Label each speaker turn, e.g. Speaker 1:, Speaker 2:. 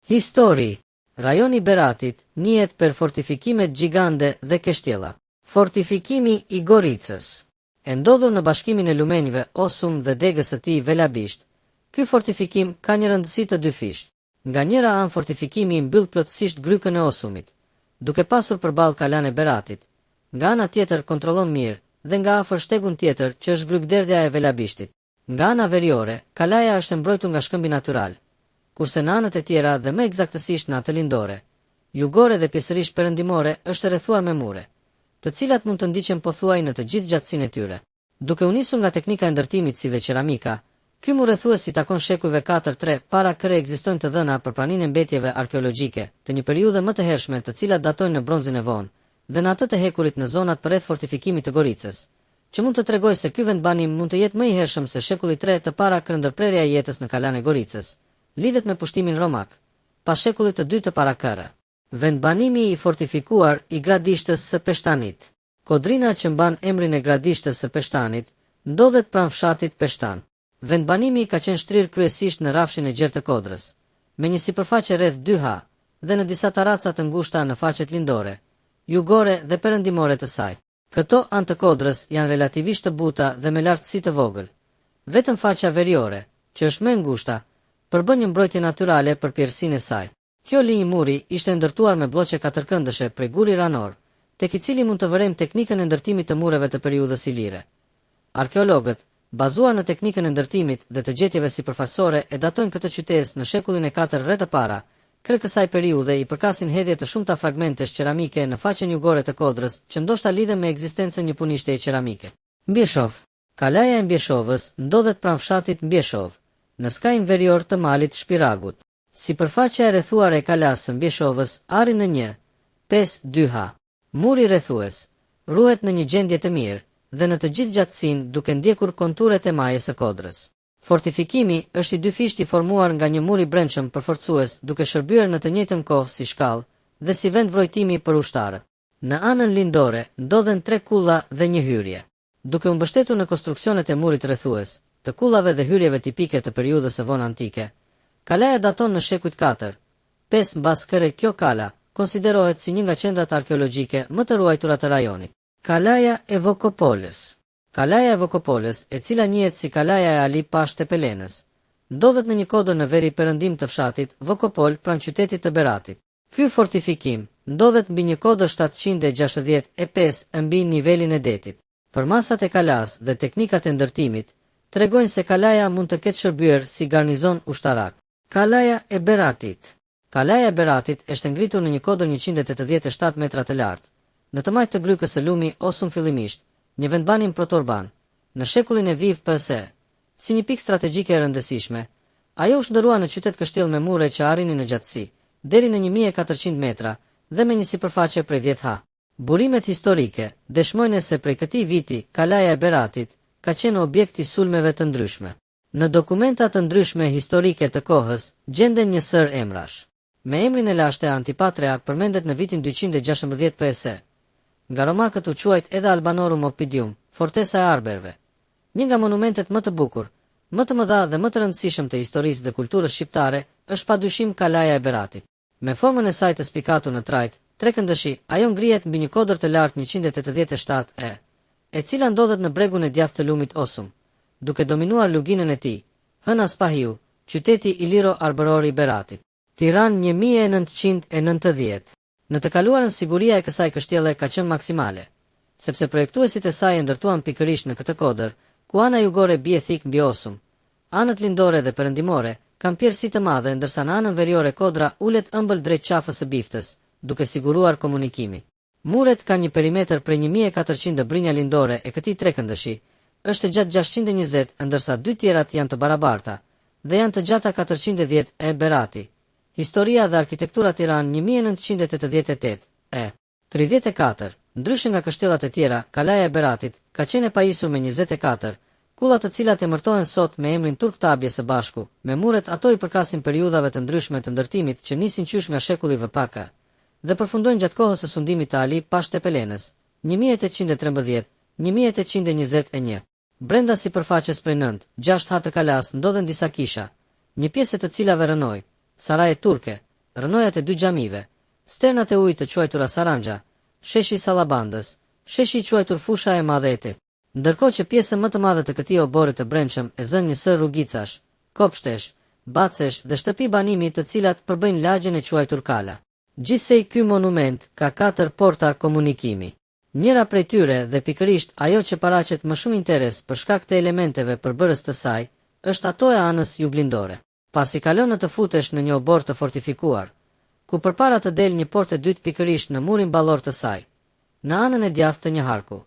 Speaker 1: Histori. Rajoni Beratit njihet për fortifikimet gjigande dhe keshtjella. Fortifikimi i Goricës. E ndodhur në bashkimin e lumenjve Osum dhe degës së tij Velabisht, ky fortifikim ka një rëndësi të dyfisht. Nga njëra anë fortifikimi i mbyll plotësisht grykën e Osumit, duke pasur përballë kalan e Beratit. Nga ana tjetër kontrollon mirë dhe nga afër shtegun tjetër që është grykderdhja e Velabishtit. Nga ana veriore, kalaja është e mbrojtur nga shkëmbi natyral, kurse në anët e tjera dhe më eksaktësisht në atë lindore, jugore dhe pjesërisht perëndimore është rrethuar me mure, të cilat mund të ndiqen pothuaj në të gjithë gjatësinë e tyre. Duke u nisur nga teknika e ndërtimit si dhe qeramika, ky murrëthues i takon shekujve 4-3 para kre ekzistojnë të dhëna për praninë e mbetjeve arkeologjike të një periudhe më të hershme të cilat datojnë në bronzin e vonë dhe në atë të hekurit në zonat përreth fortifikimit të Goricës, që mund të tregojë se ky vendbanim mund të jetë më i hershëm se shekulli 3 të para kër ndërprerja e jetës në kalan e Goricës, lidhet me pushtimin romak, pas shekullit të 2 të para kërë. Vendbanimi i fortifikuar i gradishtës së Peshtanit. Kodrina që mban emrin e gradishtës së Peshtanit ndodhet pranë fshatit Peshtan. Vendbanimi ka qenë shtrirë kryesisht në rafshin e gjerë të kodrës, me një sipërfaqe rreth 2 ha dhe në disa taraca të ngushta në faqet lindore, jugore dhe perëndimore të saj. Këto anë të kodrës janë relativisht të buta dhe me lartësi të vogël. Vetëm faqja veriore, që është më e ngushta, përbën një mbrojtje natyrale për pjerësinë e saj. Kjo linjë muri ishte ndërtuar me bloqe katërkëndëshe prej guri ranor, tek i cili mund të vërejmë teknikën e ndërtimit të mureve të periudhës ilire. Arkeologët, bazuar në teknikën e ndërtimit dhe të gjetjeve sipërfaqësore, e datojnë këtë qytet në shekullin e 4 rreth të para, kërë kësaj periudhe i përkasin hedhje të shumta fragmentesh qeramike në faqen jugore të kodrës, që ndoshta lidhen me ekzistencën një punishte qeramike. Mbjeshov. Kalaja e Mbjeshovës ndodhet pranë fshatit Mbjeshov, në skajin verior të malit Shpiragut. Sipërfaqja e rrethuar e kalasë së Mbjeshovës arrin në 1,5-2 ha. Muri rrethues ruhet në një gjendje të mirë dhe në të gjithë gjatësinë duke ndjekur konturet e majës së kodrës. Fortifikimi është i dyfisht i formuar nga një mur i brendshëm përforcues duke shërbyer në të njëjtën kohë si shkallë dhe si vend vrojtimi për ushtarët. Në anën lindore ndodhen 3 kulla dhe një hyrje. Duke u mbështetur në konstruksionet e murit rrethues, të kullave dhe hyrjeve tipike të periudhës së vonë antike, kalaja daton në shekujt 4-5 mbas këre. Kjo kala konsiderohet si një nga qendrat arkeologjike më të ruajtura të rajonit. Kalaja e Vokopolës. Kalaja e Vokopolës, e cila njihet si kalaja e Ali Pash Tepelenës, ndodhet në një kodër në veri perëndim të fshatit Vokopol pranë qytetit të Beratit. Ky fortifikim ndodhet mbi një kodër 765 mbi nivelin e detit. Për masat e kalas dhe teknikat e ndërtimit, tregojnë se kalaja mund të ketë shërbyer si garnizon ushtarak. Kalaja e Beratit. Kalaja e Beratit është ngritur në një kodër 187 metra të lartë, në të majtë të grykës së lumi Osum fillimisht, një vendbanim protourban, në shekullin e viv PS. Si një pikë strategjike e rëndësishme, ajo u shndërua në qytet kështjell me mure që arrinin në gjatësi deri në 1400 metra dhe me një sipërfaqe prej 10 ha. Burimet historike dëshmojnë se prej këtij viti kalaja e Beratit ka qenë objekt i sulmeve të ndryshme. Në dokumenta të ndryshme historike të kohës gjenden një sër emrash. Me emrin e lashtë Antipatrea përmendet në vitin 216 PS. Nga romakët u quajt edhe Albanorum Opidium, fortesa e arberve. Një nga monumentet më të bukur, më të mëdha dhe më të rëndësishëm të historisë dhe kulturës shqiptare është padyshim kalaja e Beratit. Me formën e saj të spikatur në trajt, trekëndëshi, ajo ngrihet mbi një kodër të lartë 187 e cila ndodhet në bregun e djathtë të lumit Osum, duke dominuar luginën e tij, Hëna Spahiu, qyteti iliro arbëror i Beratit. Tiranë 1990. Në të kaluarën siguria e kësaj kështjelle ka qenë maksimale, sepse projektuesit e saj e ndërtuan pikërisht në këtë kodër, ku ana jugore bie thik mbi Osum. Anët lindore dhe perëndimore kanë pjerësi të madhe, ndërsa në anën veriore kodra ulet ëmbël drejt qafës së biftës, duke siguruar komunikimin. Muret kanë një perimetër prej 1400 brinja lindore e këtij trekëndëshi është gjatë 620, ndërsa 2 tjerat janë të barabarta dhe janë të gjata 410 e Berati. Historia dhe arkitektura Tiranë 1988 34. Ndryshe nga kështjellat e tjera, kalaja e Beratit ka qenë e pajisur me 24 kulla, të cilat emërtohen sot me emrin Turk Tabje së bashku. Me muret ato i përkasin periudhave të ndryshme të ndërtimit që nisin qysh nga shekulli VPK dhe përfundojnë gjatë kohës së sundimit të Ali Pash Tepelenës 1813-1821. Brenda sipërfaqes prej 9-6 ha të kalas ndodhen disa kisha, një pjesë të cilave rënoi, saraje turke, rënojat e 2 xhamive, sternat e ujit të quajtura Sarangja, sheshi Sallabandës, sheshi i quajtur Fusha e Madheti, ndërkohë që pjesën më të madhe të këtij obori të brendshëm e zën njësër rrugicash, kopshtesh, bacesh dhe shtëpi banimi të cilat përbëjnë lagjen e quajtur Kala. Gjithsej ky monument ka 4 porta komunikimi. Njëra prej tyre dhe pikërisht ajo që paraqet më shumë interes për shkak të elementeve përbërës të saj, është ato e anës juglindore. Pasi kalon të futesh në një obor të fortifikuar, ku përpara të del një portë e dytë pikërisht në murin ballor të saj, në anën e djathtë të një harku.